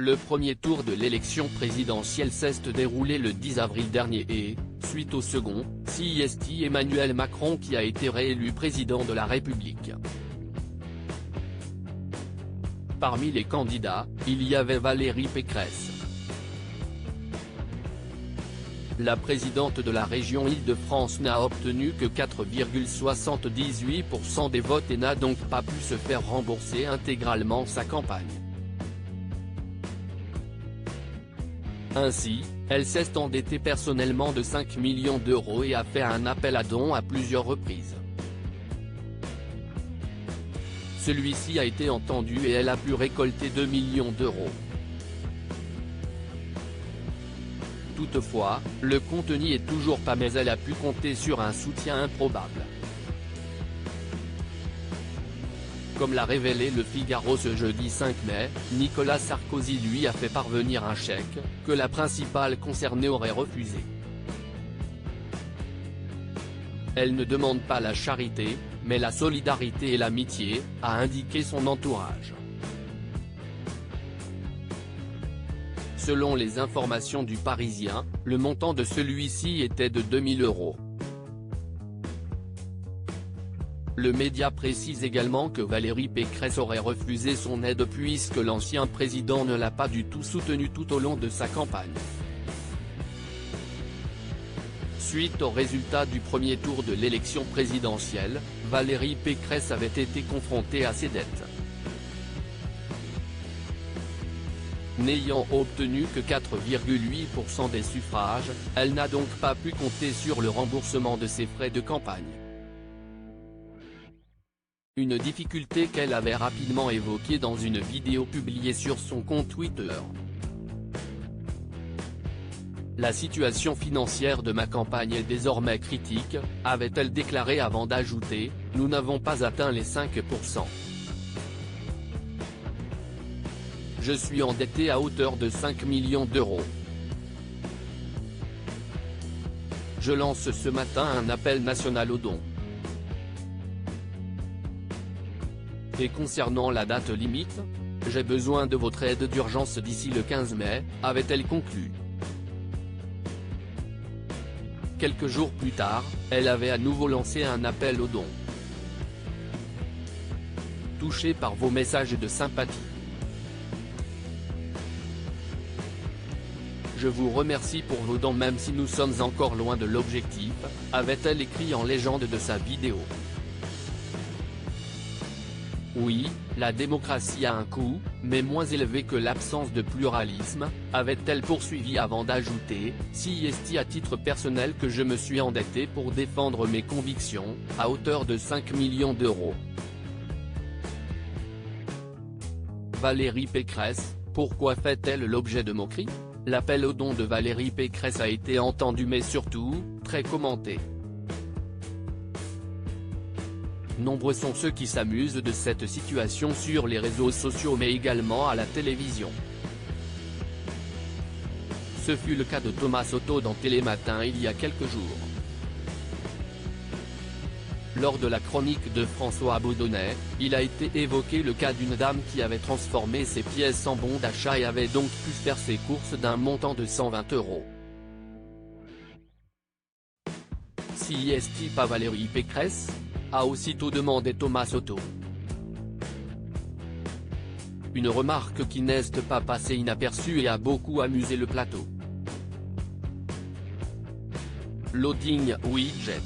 Le premier tour de l'élection présidentielle s'est déroulé le 10 avril dernier et, suite au second, c'est Emmanuel Macron qui a été réélu président de la République. Parmi les candidats, il y avait Valérie Pécresse. La présidente de la région Île-de-France n'a obtenu que 4,78% des votes et n'a donc pas pu se faire rembourser intégralement sa campagne. Ainsi, elle s'est endettée personnellement de 5 millions d'euros et a fait un appel à dons à plusieurs reprises. Celui-ci a été entendu et elle a pu récolter 2 millions d'euros. Toutefois, le compte n'y est toujours pas mais elle a pu compter sur un soutien improbable. Comme l'a révélé Le Figaro ce jeudi 5 mai, Nicolas Sarkozy lui a fait parvenir un chèque, que la principale concernée aurait refusé. Elle ne demande pas la charité, mais la solidarité et l'amitié, a indiqué son entourage. Selon les informations du Parisien, le montant de celui-ci était de 2 000 euros. Le média précise également que Valérie Pécresse aurait refusé son aide puisque l'ancien président ne l'a pas du tout soutenu tout au long de sa campagne. Suite au résultat du premier tour de l'élection présidentielle, Valérie Pécresse avait été confrontée à ses dettes. N'ayant obtenu que 4,8% des suffrages, elle n'a donc pas pu compter sur le remboursement de ses frais de campagne. Une difficulté qu'elle avait rapidement évoquée dans une vidéo publiée sur son compte Twitter. La situation financière de ma campagne est désormais critique, avait-elle déclaré avant d'ajouter, nous n'avons pas atteint les 5%. Je suis endetté à hauteur de 5 millions d'euros. Je lance ce matin un appel national aux dons. Et concernant la date limite, j'ai besoin de votre aide d'urgence d'ici le 15 mai, avait-elle conclu. Quelques jours plus tard, elle avait à nouveau lancé un appel aux dons. Touché par vos messages de sympathie. Je vous remercie pour vos dons même si nous sommes encore loin de l'objectif, avait-elle écrit en légende de sa vidéo. Oui, la démocratie a un coût, mais moins élevé que l'absence de pluralisme, avait-elle poursuivi avant d'ajouter, c'est à titre personnel que je me suis endetté pour défendre mes convictions, à hauteur de 5 millions d'euros. Valérie Pécresse, pourquoi fait-elle l'objet de moqueries? L'appel aux dons de Valérie Pécresse a été entendu mais surtout, très commenté. Nombreux sont ceux qui s'amusent de cette situation sur les réseaux sociaux mais également à la télévision. Ce fut le cas de Thomas Soto dans Télématin il y a quelques jours. Lors de la chronique de François Baudonnet, il a été évoqué le cas d'une dame qui avait transformé ses pièces en bons d'achat et avait donc pu faire ses courses d'un montant de 120 euros. Si est-il pas Valérie Pécresse ? A aussitôt demandé Thomas Soto. Une remarque qui n'est pas passée inaperçue et a beaucoup amusé le plateau. Loading widget.